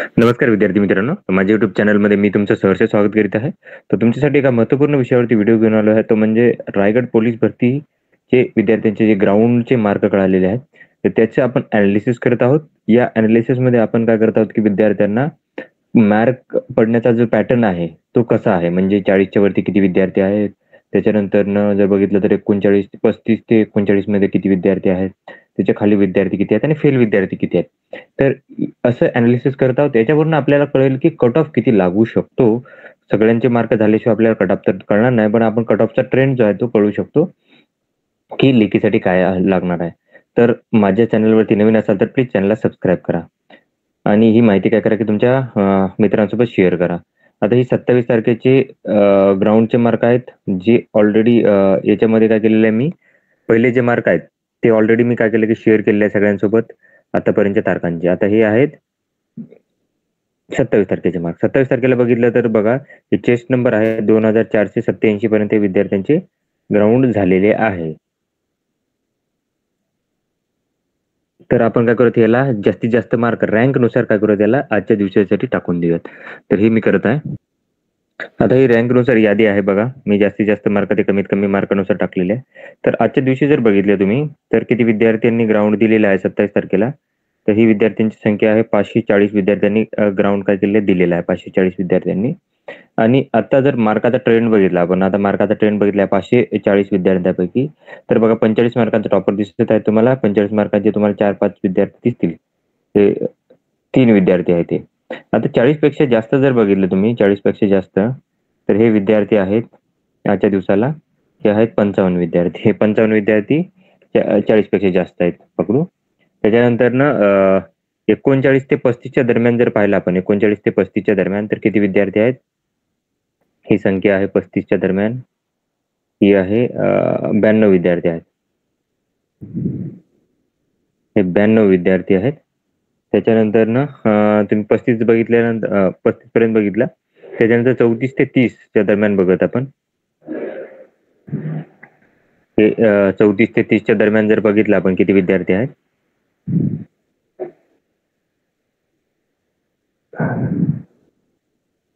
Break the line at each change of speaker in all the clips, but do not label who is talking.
नमस्कार विद्यार्थी मित्रांनो, माझ्या YouTube चॅनलमध्ये मी तुमचं सहर्ष स्वागत करीत आहे. तर तुमच्यासाठी एका महत्त्वपूर्ण विषयावरती व्हिडिओ घेऊन आलो आहे. तो म्हणजे रायगड पोलीस भरतीचे विद्यार्थ्यांचे जे ग्राउंडचे मार्क कळालेले आहेत, तर त्याचे आपण एनालिसिस करत आहोत. या एनालिसिसमध्ये आपण काय करत आहोत, की विद्यार्थ्यांना मार्क पडण्याचा जो पॅटर्न आहे, तो कसा आहे? म्हणजे 40च्या वरती किती विद्यार्थी आहेत? त्याच्यानंतरनं जर बघितलं तर 39 35 ते 39 मध्ये किती विद्यार्थी आहेत? त्याच्या खाली विद्यार्थी किती आहेत आणि फेल विद्यार्थी किती आहेत? तर असं एनालिसिस करत आहोत. त्याच्यावरून आपल्याला कळेल की कट ऑफ किती लागू शकतो. सगळ्यांचे मार्क झाल्याशिवाय आपल्याला कट ऑफ तर कळणार नाही, पण आपण कट ऑफचा ट्रेंड जो आहे तो कळू शकतो, की लेखीसाठी काय लागणार आहे. तर माझ्या चॅनलवरती नवीन असाल तर प्लीज चॅनलला सबस्क्राईब करा. आणि ही माहिती काय करा, की तुमच्या मित्रांसोबत शेअर करा. आता ही 27 तारखेचे ग्राउंडचे मार्क आहेत, जे ऑलरेडी याच्यामध्ये काय केलेलं आहे मी, पहिले जे मार्क आहेत, ते ऑलरेडी मी काय केलं, की शेअर केलेले आहे सगळ्यांसोबत आतापर्यंतच्या तारखांचे. आता हे आहेत 27 तारखेचे मार्क. 27 तारखेला बघितलं तर बघा, हे चेस्ट नंबर आहे 2487 पर्यंत विद्यार्थ्यांचे ग्राउंड झालेले आहे. तर आपण काय करूयात, याला जास्तीत जास्त मार्क रँकनुसार काय करूयात, याला आजच्या दिवसासाठी टाकून देऊयात. तर हे मी करत आहे. आता ही रँकनुसार यादी आहे बघा. मी जास्तीत जास्त मार्क ते कमीत कमी मार्कानुसार टाकलेले आहे. तर आजच्या दिवशी जर बघितले तुम्ही, तर किती विद्यार्थ्यांनी ग्राउंड दिलेला आहे 27 तारखेला. तर ही विद्यार्थ्यांची संख्या आहे 540 विद्यार्थ्यांनी ग्राउंड काय केलेलं दिलेलं आहे 540 विद्यार्थ्यांनी. आणि आता जर मार्काचा ट्रेंड बघितला आपण, आता मार्काचा ट्रेंड बघितला 540 विद्यार्थ्यांपैकी, तर बघा 45 मार्कांचा टॉपर दिसत आहे तुम्हाला. 45 मार्कांचे तुम्हाला 4-5 विद्यार्थी दिसतील. ते 3 विद्यार्थी आहेत ते. आता 40 पेक्षा जास्त जर बघितलं तुम्ही, 40 पेक्षा जास्त, तर हे विद्यार्थी आहेत आजच्या दिवसाला, हे आहेत 55 विद्यार्थी. हे 55 विद्यार्थी 40 पेक्षा जास्त आहेत पकडू. त्याच्यानंतरनं 39 ते 35च्या दरम्यान जर पाहिलं आपण, 39 ते 35च्या दरम्यान, तर किती विद्यार्थी आहेत? ही संख्या आहे 35च्या दरम्यान, ही आहे 92 विद्यार्थी आहेत. हे 92 विद्यार्थी आहेत. त्याच्यानंतरनं तुम्ही 35 बघितल्यानंतर 35 पर्यंत बघितला. त्याच्यानंतर 34 ते 30च्या दरम्यान बघत आपण, हे 34 ते 30च्या दरम्यान जर बघितलं आपण किती विद्यार्थी आहेत,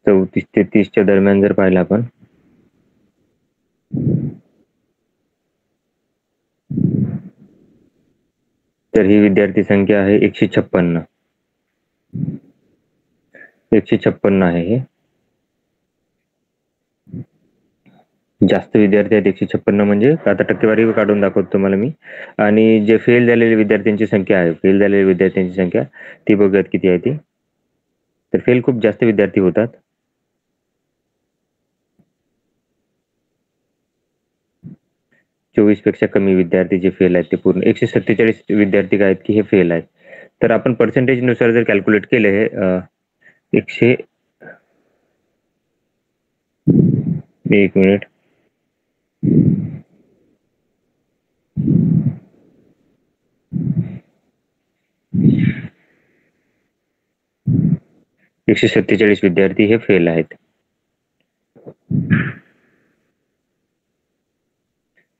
चौतीस ते 30च्या दरम्यान जर पाहिलं आपण, तर ही विद्यार्थी संख्या आहे 156. 156 आहे हे. जास्त विद्यार्थी आहेत 156 म्हणजे. आता टक्केवारी काढून दाखवतो तुम्हाला मी. आणि जे फेल झालेले विद्यार्थ्यांची संख्या आहे, फेल झालेल्या विद्यार्थ्यांची संख्या ती बघूयात किती आहे ती. तर फेल खूप जास्त विद्यार्थी होतात. 24 पेक्षा कमी विद्यार्थी जे फेल आहेत ते पूर्ण 147 विद्यार्थी काय आहेत की हे फेल आहेत. तर आपण पर्सेंटेज नुसार जर कॅल्क्युलेट केले हे 1 मिनिट, एकशे 147 विद्यार्थी हे फेल आहेत.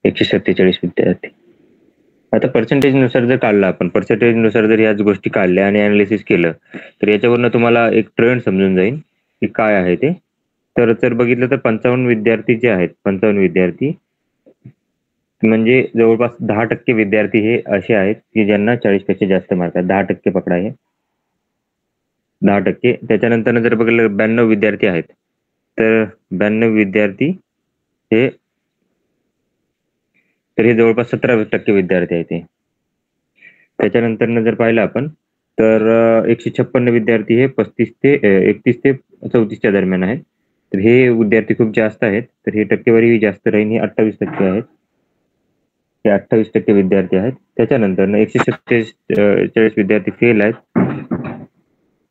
147 विद्यार्थी. आता पर्सेंटेज नुसार जर काढलं आपण, पर्सेंटेज नुसार जर याच गोष्टी काढल्या आणि अनालिसिस केलं, तर याच्यावरनं तुम्हाला एक ट्रेंड समजून जाईल की काय आहे ते. तर जर बघितलं तर 55 विद्यार्थी जे आहेत, 55 विद्यार्थी म्हणजे जवळपास 10% विद्यार्थी हे असे आहेत की ज्यांना 40 पेक्षा जास्त मार्क आहेत. 10% पकडा हे 10%. त्याच्यानंतर जर बघितलं 92 विद्यार्थी आहेत, तर 92 विद्यार्थी हे, तर हे जवळपास 17% विद्यार्थी आहेत ते. त्याच्यानंतर जर पाहिलं आपण, तर 156 विद्यार्थी हे 31 ते 34च्या दरम्यान आहेत. तर हे विद्यार्थी खूप जास्त आहेत. तर ही टक्केवारी जास्त राहील, ही 28% आहेत. हे 28% विद्यार्थी आहेत. त्याच्यानंतर 147 विद्यार्थी फेल आहेत.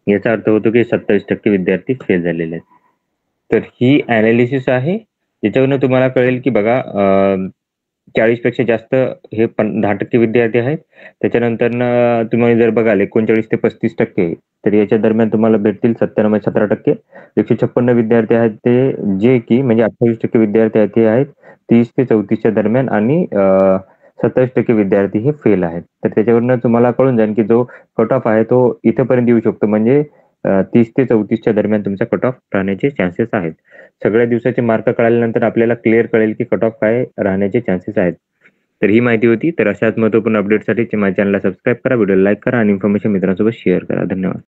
याचा अर्थ होतो की 27% विद्यार्थी फेल झालेले आहेत. तर ही अनालिसिस आहे, याच्यावरनं तुम्हाला कळेल की बघा 40 पेक्षा जास्त हे 10% विद्यार्थी आहेत. त्याच्यानंतर तुम्ही जर बघाल 39 ते 35%, तर याच्या दरम्यान तुम्हाला भेटतील 17%. 156 विद्यार्थी आहेत ते, जे की म्हणजे 28% विद्यार्थी आहेत ते आहेत 30 ते 34च्या दरम्यान, आणि 27% विद्यार्थी हे फेल आहेत. तर त्याच्यावरनं तुम्हाला कळून जाईल की जो कट ऑफ आहे तो इथपर्यंत येऊ शकतो. म्हणजे 30 ते 34च्या दरम्यान तुमचा कट ऑफ राहण्याचे चान्सेस आहेत. सगळ्या दिवसाचे मार्क कळाल्यानंतर आपल्याला क्लिअर कळेल की कट ऑफ काय राहण्याचे चान्सेस आहेत. तर ही माहिती होती. तर अशाच महत्त्वपूर्ण अपडेटसाठी माझ्या चॅनलला सबस्क्राईब करा, व्हिडिओला लाईक करा आणि इन्फॉर्मेशन मित्रांसोबत शेअर करा. धन्यवाद.